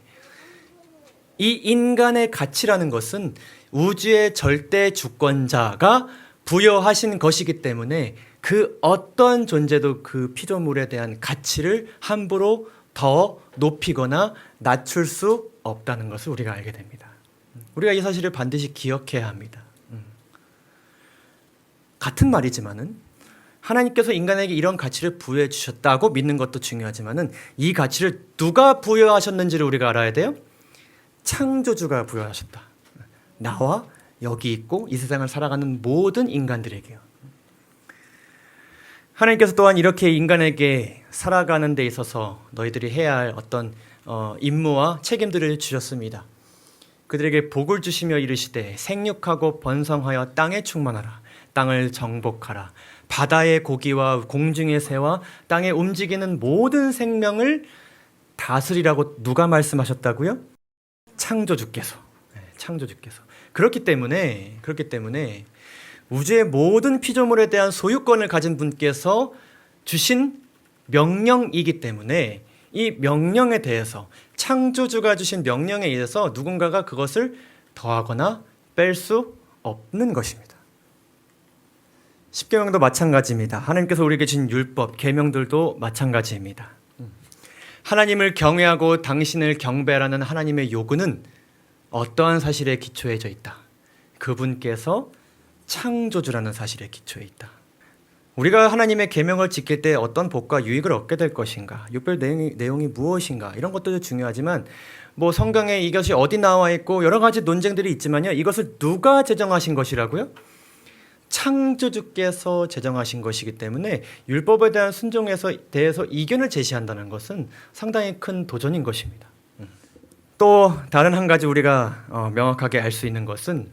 이 인간의 가치라는 것은 우주의 절대 주권자가 부여하신 것이기 때문에 그 어떤 존재도 그 피조물에 대한 가치를 함부로 더 높이거나 낮출 수 없다는 것을 우리가 알게 됩니다. 우리가 이 사실을 반드시 기억해야 합니다. 같은 말이지만은 하나님께서 인간에게 이런 가치를 부여해 주셨다고 믿는 것도 중요하지만은 이 가치를 누가 부여하셨는지를 우리가 알아야 돼요. 창조주가 부여하셨다. 나와 여기 있고 이 세상을 살아가는 모든 인간들에게요. 하나님께서 또한 이렇게 인간에게 살아가는 데 있어서 너희들이 해야 할 어떤 임무와 책임들을 주셨습니다. 그들에게 복을 주시며 이르시되 생육하고 번성하여 땅에 충만하라. 땅을 정복하라. 바다의 고기와 공중의 새와 땅에 움직이는 모든 생명을 다스리라고 누가 말씀하셨다고요? 창조주께서. 창조주께서. 그렇기 때문에 우주의 모든 피조물에 대한 소유권을 가진 분께서 주신 명령이기 때문에 이 명령에 대해서 창조주가 주신 명령에 의해서 누군가가 그것을 더하거나 뺄 수 없는 것입니다. 십계명도 마찬가지입니다. 하나님께서 우리에게 주신 율법, 계명들도 마찬가지입니다. 하나님을 경외하고 당신을 경배하라는 하나님의 요구는 어떠한 사실에 기초해져 있다. 그분께서 창조주라는 사실에 기초해 있다. 우리가 하나님의 계명을 지킬 때 어떤 복과 유익을 얻게 될 것인가, 율법 내용이 무엇인가 이런 것도 중요하지만 성경에 이것이 어디 나와 있고 여러 가지 논쟁들이 있지만요. 이것을 누가 제정하신 것이라고요? 창조주께서 제정하신 것이기 때문에 율법에 대한 순종에 대해서 이견을 제시한다는 것은 상당히 큰 도전인 것입니다. 또 다른 한 가지 우리가 명확하게 알 수 있는 것은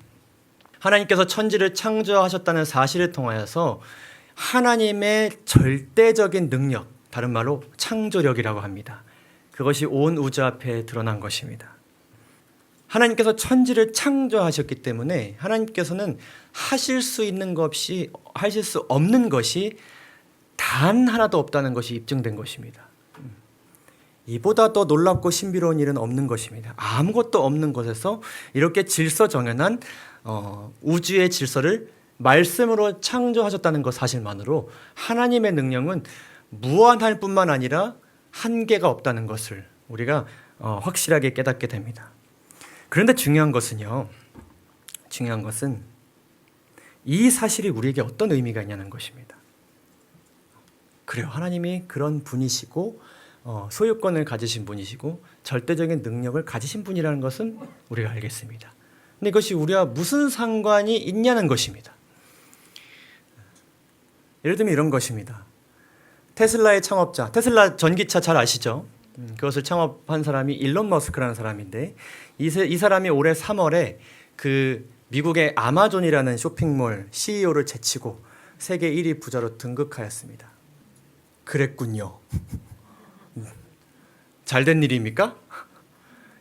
하나님께서 천지를 창조하셨다는 사실을 통하여서 하나님의 절대적인 능력, 다른 말로 창조력이라고 합니다. 그것이 온 우주 앞에 드러난 것입니다. 하나님께서 천지를 창조하셨기 때문에 하나님께서는 하실 수 있는 것 없이 하실 수 없는 것이 단 하나도 없다는 것이 입증된 것입니다. 이보다 더 놀랍고 신비로운 일은 없는 것입니다. 아무것도 없는 곳에서 이렇게 질서 정연한 우주의 질서를 말씀으로 창조하셨다는 것 사실만으로 하나님의 능력은 무한할 뿐만 아니라 한계가 없다는 것을 우리가 확실하게 깨닫게 됩니다. 그런데 중요한 것은 이 사실이 우리에게 어떤 의미가 있냐는 것입니다. 그래요. 하나님이 그런 분이시고 소유권을 가지신 분이시고 절대적인 능력을 가지신 분이라는 것은 우리가 알겠습니다. 근데 이것이 우리와 무슨 상관이 있냐는 것입니다. 예를 들면 이런 것입니다. 테슬라의 창업자, 테슬라 전기차 잘 아시죠? 그것을 창업한 사람이 일론 머스크라는 사람인데 이 사람이 올해 3월에 그 미국의 아마존이라는 쇼핑몰 CEO를 제치고 세계 1위 부자로 등극하였습니다. 그랬군요. 잘된 일입니까?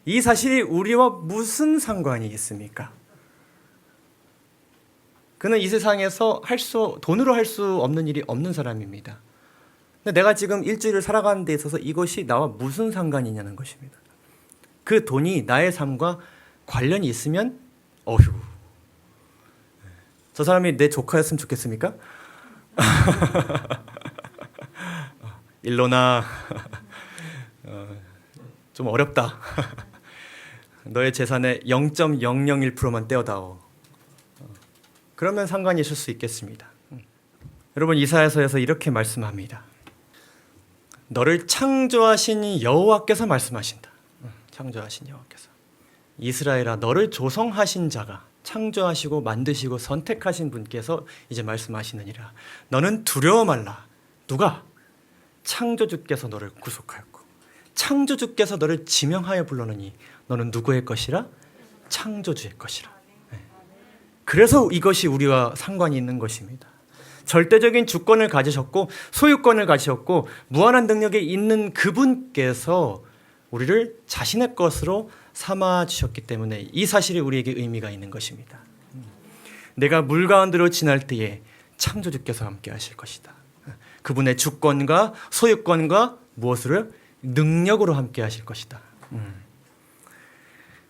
이 사실이 우리와 무슨 상관이 있습니까? 그는 이 세상에서 돈으로 할 수 없는 일이 없는 사람입니다. 근데 내가 지금 일주일을 살아가는 데 있어서 이것이 나와 무슨 상관이 있냐는 것입니다. 그 돈이 나의 삶과 관련이 있으면 어휴, 저 사람이 내 조카였으면 좋겠습니까? 일론아, 좀 어렵다. 너의 재산의 0.001%만 떼어다오. 그러면 상관이 있을 수 있겠습니다. 여러분, 이사야서에서 이렇게 말씀합니다. 너를 창조하신 여호와께서 말씀하신다. 창조하신 여호와께서. 이스라엘아, 너를 조성하신 자가, 창조하시고 만드시고 선택하신 분께서 이제 말씀하시느니라. 너는 두려워 말라. 누가? 창조주께서 너를 구속하였고 창조주께서 너를 지명하여 불러느니 너는 누구의 것이라? 창조주의 것이라. 그래서 이것이 우리와 상관이 있는 것입니다. 절대적인 주권을 가지셨고 소유권을 가지셨고 무한한 능력이 있는 그분께서 우리를 자신의 것으로 삼아 주셨기 때문에 이 사실이 우리에게 의미가 있는 것입니다. 내가 물 가운데로 지날 때에 창조주께서 함께 하실 것이다. 그분의 주권과 소유권과 무엇으로? 능력으로 함께 하실 것이다.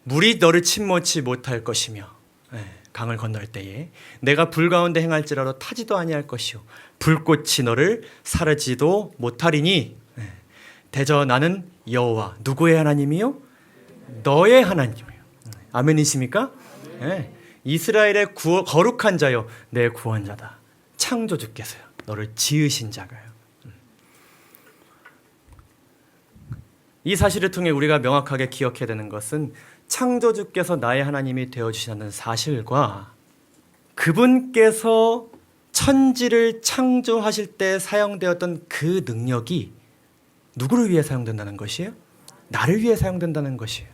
물이 너를 침몰치 못할 것이며 강을 건널 때에 내가 불 가운데 행할지라도 타지도 아니할 것이요 불꽃이 너를 사르지도 못하리니 대저 나는 여호와 누구의 하나님이요? 너의 하나님이요. 아멘이십니까? 이스라엘의 거룩한 자요 내 구원자다. 창조주께서요 너를 지으신 자가요. 이 사실을 통해 우리가 명확하게 기억해야 되는 것은 창조주께서 나의 하나님이 되어주시는 사실과 그분께서 천지를 창조하실 때 사용되었던 그 능력이 누구를 위해 사용된다는 것이에요? 나를 위해 사용된다는 것이에요.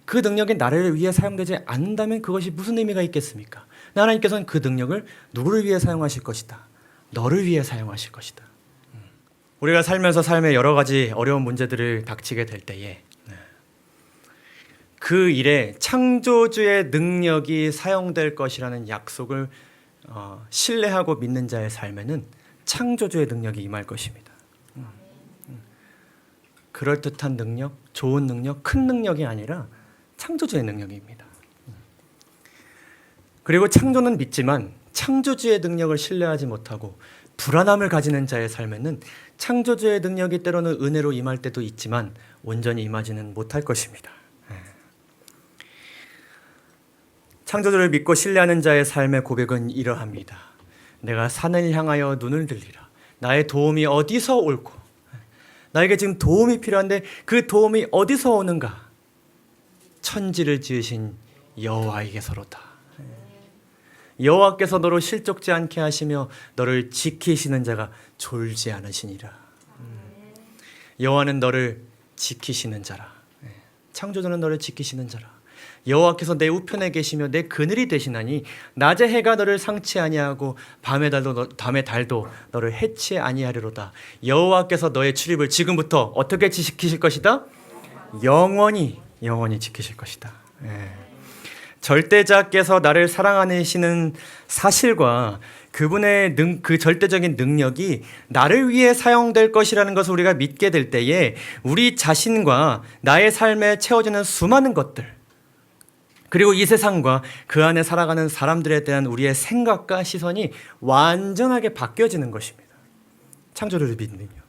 그 능력이 나를 위해 사용되지 않는다면 그것이 무슨 의미가 있겠습니까? 하나님께서는 그 능력을 누구를 위해 사용하실 것이다. 너를 위해 사용하실 것이다. 우리가 살면서 삶의 여러 가지 어려운 문제들을 닥치게 될 때에 그 일에 창조주의 능력이 사용될 것이라는 약속을 신뢰하고 믿는 자의 삶에는 창조주의 능력이 임할 것입니다. 그럴듯한 능력, 좋은 능력, 큰 능력이 아니라 창조주의 능력입니다. 그리고 창조는 믿지만 창조주의 능력을 신뢰하지 못하고 불안함을 가지는 자의 삶에는 창조주의 능력이 때로는 은혜로 임할 때도 있지만 온전히 임하지는 못할 것입니다. 창조주를 믿고 신뢰하는 자의 삶의 고백은 이러합니다. 내가 산을 향하여 눈을 들리라. 나의 도움이 어디서 올고 나에게 지금 도움이 필요한데 그 도움이 어디서 오는가? 천지를 지으신 여호와에게서로다. 여호와께서 너로 실족지 않게 하시며 너를 지키시는 자가 졸지 않으시니라. 여호와는 너를 지키시는 자라. 창조주는 너를 지키시는 자라. 여호와께서 내 우편에 계시며 내 그늘이 되시나니 낮에 해가 너를 상치 아니하고 밤의 달도 너를 해치 아니하리로다. 여호와께서 너의 출입을 지금부터 어떻게 지키실 것이다? 영원히 지키실 것이다. 절대자께서 나를 사랑하시는 사실과 그분의 그 절대적인 능력이 나를 위해 사용될 것이라는 것을 우리가 믿게 될 때에 우리 자신과 나의 삶에 채워지는 수많은 것들, 그리고 이 세상과 그 안에 살아가는 사람들에 대한 우리의 생각과 시선이 완전하게 바뀌어지는 것입니다. 창조주를 믿으면요.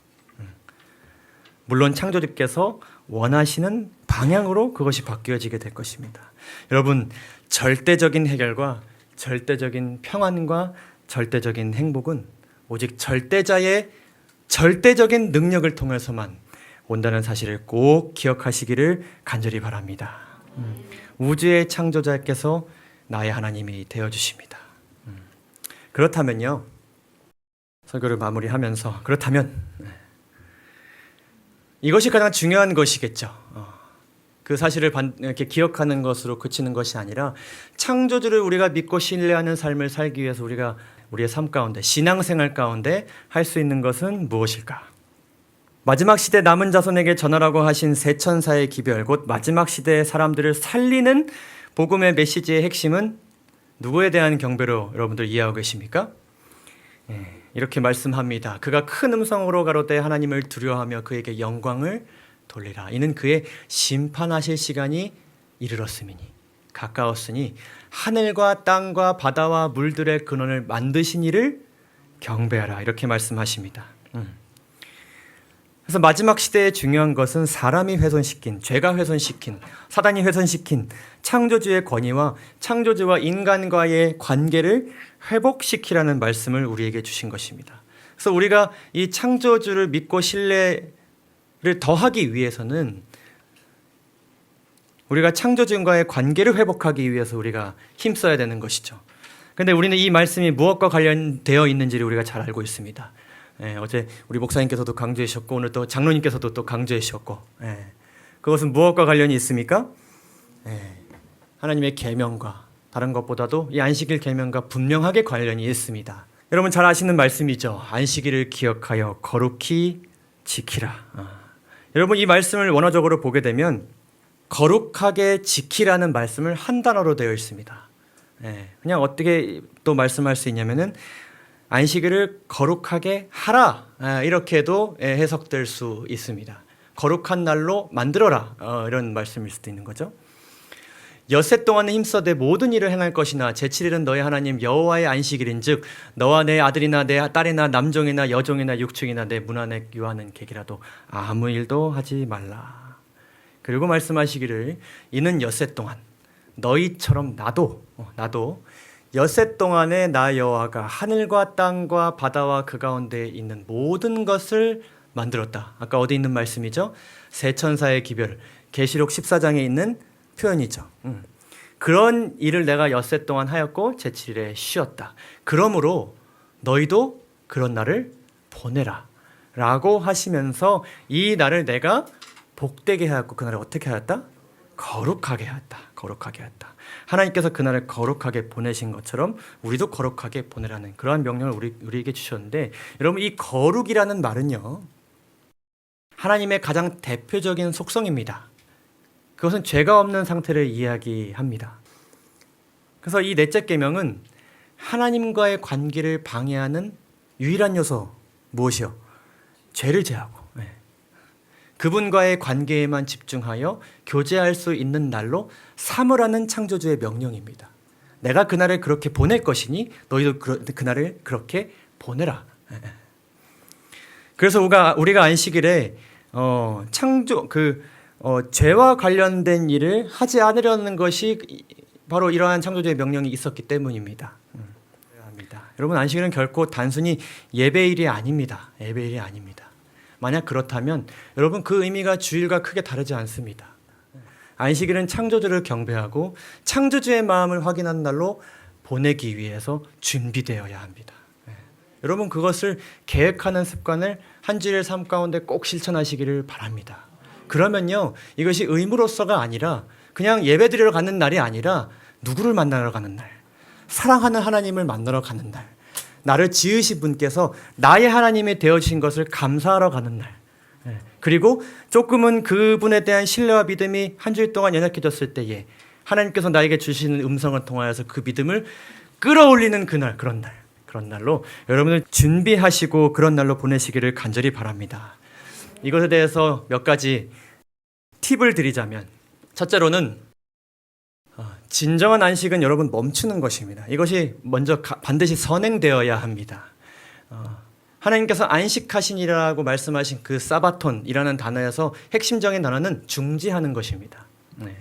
물론 창조주께서 원하시는 방향으로 그것이 바뀌어지게 될 것입니다. 여러분, 절대적인 해결과 절대적인 평안과 절대적인 행복은 오직 절대자의 절대적인 능력을 통해서만 온다는 사실을 꼭 기억하시기를 간절히 바랍니다. 우주의 창조자께서 나의 하나님이 되어주십니다. 그렇다면요, 설교를 마무리하면서 그렇다면 이것이 가장 중요한 것이겠죠. 그 사실을 이렇게 기억하는 것으로 그치는 것이 아니라 창조주를 우리가 믿고 신뢰하는 삶을 살기 위해서 우리가 우리의 삶 가운데, 신앙생활 가운데 할 수 있는 것은 무엇일까? 마지막 시대 남은 자손에게 전하라고 하신 세 천사의 기별, 곧 마지막 시대의 사람들을 살리는 복음의 메시지의 핵심은 누구에 대한 경배로 여러분들 이해하고 계십니까? 이렇게 말씀합니다. 그가 큰 음성으로 가로되 하나님을 두려워하며 그에게 영광을 돌리라. 이는 그의 심판하실 시간이 이르렀음이니 가까웠으니 하늘과 땅과 바다와 물들의 근원을 만드신 이를 경배하라. 이렇게 말씀하십니다. 그래서 마지막 시대의 중요한 것은 사람이 훼손시킨, 죄가 훼손시킨, 사단이 훼손시킨 창조주의 권위와 창조주와 인간과의 관계를 회복시키라는 말씀을 우리에게 주신 것입니다. 그래서 우리가 이 창조주를 믿고 신뢰를 더하기 위해서는 우리가 창조주와의 관계를 회복하기 위해서 우리가 힘써야 되는 것이죠. 그런데 우리는 이 말씀이 무엇과 관련되어 있는지를 우리가 잘 알고 있습니다. 어제 우리 목사님께서도 강조해 주셨고 오늘 또 장로님께서도 또 강조해 주셨고, 그것은 무엇과 관련이 있습니까? 하나님의 계명과 다른 것보다도 이 안식일 계명과 분명하게 관련이 있습니다. 여러분 잘 아시는 말씀이죠. 안식일을 기억하여 거룩히 지키라. 여러분 이 말씀을 원어적으로 보게 되면 거룩하게 지키라는 말씀을 한 단어로 되어 있습니다. 그냥 어떻게 또 말씀할 수 있냐면은 안식일을 거룩하게 하라, 이렇게도 해석될 수 있습니다. 거룩한 날로 만들어라, 이런 말씀일 수도 있는 거죠. 엿새 동안은 힘써 내 모든 일을 행할 것이나 제7일은 너의 하나님 여호와의 안식일인즉 너와 내 아들이나 내 딸이나 남종이나 여종이나 육축이나 내 문 안에 유하는 객이라도 아무 일도 하지 말라. 그리고 말씀하시기를 이는 엿새 동안 너희처럼 나도 엿새 동안에 나 여호와가 하늘과 땅과 바다와 그 가운데에 있는 모든 것을 만들었다. 아까 어디 있는 말씀이죠? 세 천사의 기별, 계시록 14장에 있는 표현이죠. 그런 일을 내가 엿새 동안 하였고 제7일에 쉬었다. 그러므로 너희도 그런 날을 보내라 라고 하시면서 이 날을 내가 복되게 하였고 그 날을 어떻게 하였다? 거룩하게 하였다. 거룩하게 하였다. 하나님께서 그날을 거룩하게 보내신 것처럼 우리도 거룩하게 보내라는 그러한 명령을 우리에게 주셨는데, 여러분 이 거룩이라는 말은요 하나님의 가장 대표적인 속성입니다. 그것은 죄가 없는 상태를 이야기합니다. 그래서 이 넷째 계명은 하나님과의 관계를 방해하는 유일한 요소 무엇이요? 죄를 제하고 그분과의 관계에만 집중하여 교제할 수 있는 날로 삼으라는 창조주의 명령입니다. 내가 그날을 그렇게 보낼 것이니 너희도 그날을 그렇게 보내라. 그래서 우리가 안식일에 죄와 관련된 일을 하지 않으려는 것이 바로 이러한 창조주의 명령이 있었기 때문입니다. 여러분 안식일은 결코 단순히 예배일이 아닙니다. 예배일이 아닙니다. 만약 그렇다면 여러분 그 의미가 주일과 크게 다르지 않습니다. 안식일은 창조주를 경배하고 창조주의 마음을 확인하는 날로 보내기 위해서 준비되어야 합니다. 여러분 그것을 계획하는 습관을 한 주일의 삶 가운데 꼭 실천하시기를 바랍니다. 그러면요, 이것이 의무로서가 아니라 그냥 예배드리러 가는 날이 아니라 누구를 만나러 가는 날, 사랑하는 하나님을 만나러 가는 날, 나를 지으신 분께서 나의 하나님이 되어주신 것을 감사하러 가는 날, 그리고 조금은 그분에 대한 신뢰와 믿음이 한 주일 동안 연약해졌을 때에 하나님께서 나에게 주시는 음성을 통하여서 그 믿음을 끌어올리는 그날, 그런 날로 여러분을 준비하시고 그런 날로 보내시기를 간절히 바랍니다. 이것에 대해서 몇 가지 팁을 드리자면, 첫째로는 진정한 안식은 여러분 멈추는 것입니다. 이것이 먼저 반드시 선행되어야 합니다. 하나님께서 안식하시니라고 말씀하신 그 사바톤이라는 단어에서 핵심적인 단어는 중지하는 것입니다.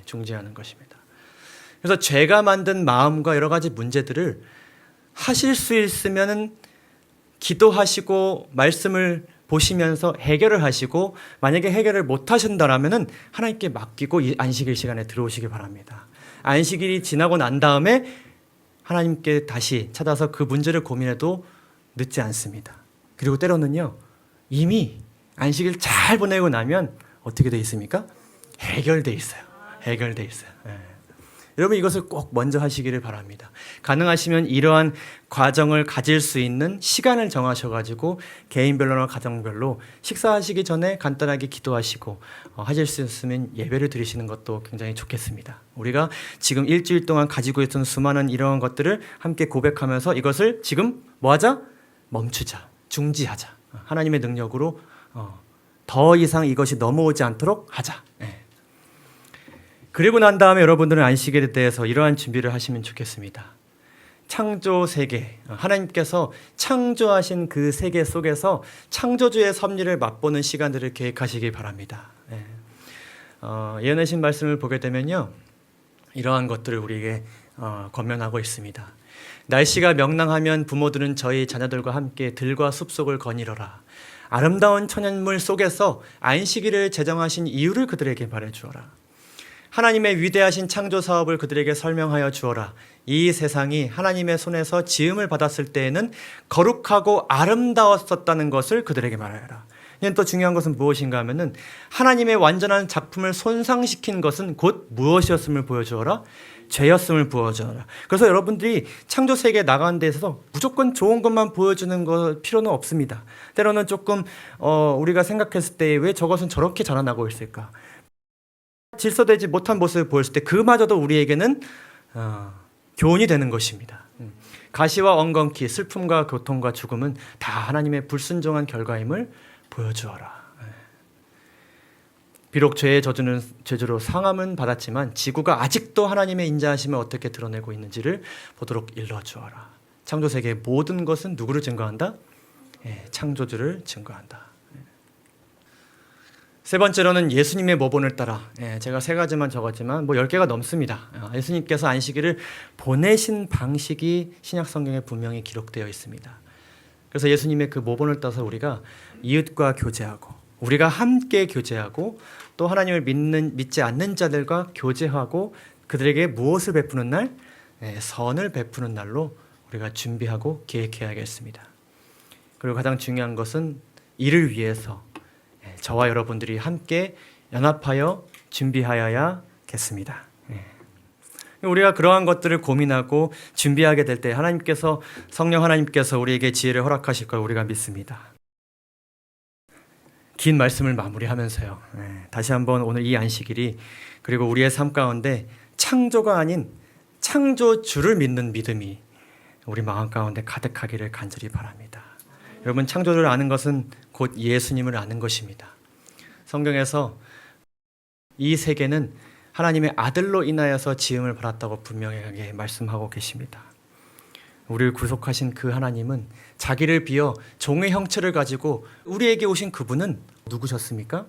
중지하는 것입니다. 그래서 죄가 만든 마음과 여러 가지 문제들을 하실 수 있으면 기도하시고 말씀을 보시면서 해결을 하시고, 만약에 해결을 못 하신다라면 하나님께 맡기고 이 안식일 시간에 들어오시기 바랍니다. 안식일이 지나고 난 다음에 하나님께 다시 찾아서 그 문제를 고민해도 늦지 않습니다. 그리고 때로는요, 이미 안식일 잘 보내고 나면 어떻게 돼 있습니까? 해결돼 있어요. 여러분, 이것을 꼭 먼저 하시기를 바랍니다. 가능하시면 이러한 과정을 가질 수 있는 시간을 정하셔가지고 개인별로나 가정별로 식사하시기 전에 간단하게 기도하시고 하실 수 있으면 예배를 드리시는 것도 굉장히 좋겠습니다. 우리가 지금 일주일 동안 가지고 있던 수많은 이러한 것들을 함께 고백하면서 이것을 지금 뭐하자? 멈추자, 중지하자. 하나님의 능력으로 더 이상 이것이 넘어오지 않도록 하자. 그리고 난 다음에 여러분들은 안식일에 대해서 이러한 준비를 하시면 좋겠습니다. 창조 세계, 하나님께서 창조하신 그 세계 속에서 창조주의 섭리를 맛보는 시간들을 계획하시기 바랍니다. 예언하신 말씀을 보게 되면요, 이러한 것들을 우리에게 권면하고 있습니다. 날씨가 명랑하면 부모들은 저희 자녀들과 함께 들과 숲속을 거니러라. 아름다운 천연물 속에서 안식일을 제정하신 이유를 그들에게 말해주어라. 하나님의 위대하신 창조 사업을 그들에게 설명하여 주어라. 이 세상이 하나님의 손에서 지음을 받았을 때에는 거룩하고 아름다웠었다는 것을 그들에게 말하여라. 또 중요한 것은 무엇인가 하면은 하나님의 완전한 작품을 손상시킨 것은 곧 무엇이었음을 보여주어라? 죄였음을 보여주어라. 그래서 여러분들이 창조 세계에 나가는 데 있어서 무조건 좋은 것만 보여주는 거 필요는 없습니다. 때로는 조금 우리가 생각했을 때 왜 저것은 저렇게 자라나고 있을까? 질서되지 못한 모습을 보였을 때 그마저도 우리에게는 교훈이 되는 것입니다. 가시와 엉겅퀴, 슬픔과 고통과 죽음은 다 하나님의 불순종한 결과임을 보여주어라. 비록 죄의 저주로 상함은 받았지만 지구가 아직도 하나님의 인자하심을 어떻게 드러내고 있는지를 보도록 일러주어라. 창조세계의 모든 것은 누구를 증거한다? 창조주를 증거한다. 세 번째로는 예수님의 모본을 따라, 제가 세 가지만 적었지만 10개가 넘습니다. 예수님께서 안식일을 보내신 방식이 신약 성경에 분명히 기록되어 있습니다. 그래서 예수님의 그 모본을 따서 우리가 이웃과 교제하고, 우리가 함께 교제하고, 또 하나님을 믿지 않는 자들과 교제하고 그들에게 무엇을 베푸는 날? 선을 베푸는 날로 우리가 준비하고 계획해야겠습니다. 그리고 가장 중요한 것은 이를 위해서 저와 여러분들이 함께 연합하여 준비하여야겠습니다. 우리가 그러한 것들을 고민하고 준비하게 될 때 성령 하나님께서 우리에게 지혜를 허락하실 걸 우리가 믿습니다. 긴 말씀을 마무리하면서요, 다시 한번 오늘 이 안식일이, 그리고 우리의 삶 가운데 창조가 아닌 창조주를 믿는 믿음이 우리 마음 가운데 가득하기를 간절히 바랍니다. 여러분, 창조주를 아는 것은 곧 예수님을 아는 것입니다. 성경에서 이 세계는 하나님의 아들로 인하여서 지음을 받았다고 분명하게 말씀하고 계십니다. 우리를 구속하신 그 하나님은 자기를 비어 종의 형체를 가지고 우리에게 오신 그분은 누구셨습니까?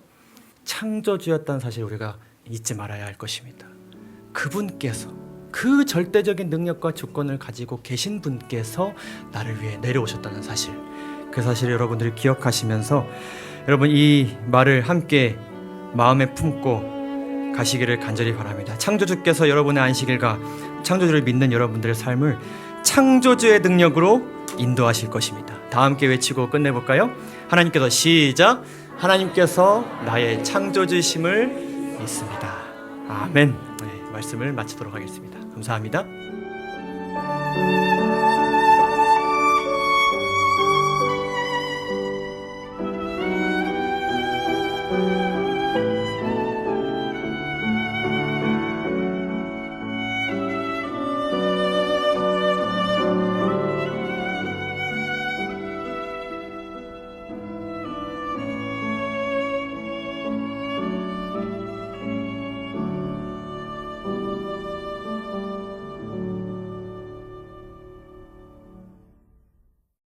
창조주였다는 사실을 우리가 잊지 말아야 할 것입니다. 그분께서, 그 절대적인 능력과 주권을 가지고 계신 분께서 나를 위해 내려오셨다는 사실, 그 사실을 여러분들이 기억하시면서 여러분 이 말을 함께 마음에 품고 가시기를 간절히 바랍니다. 창조주께서 여러분의 안식일과 창조주를 믿는 여러분들의 삶을 창조주의 능력으로 인도하실 것입니다. 다 함께 외치고 끝내볼까요? 하나님께서 시작! 하나님께서 나의 창조주심을 믿습니다. 아멘. 네, 말씀을 마치도록 하겠습니다. 감사합니다.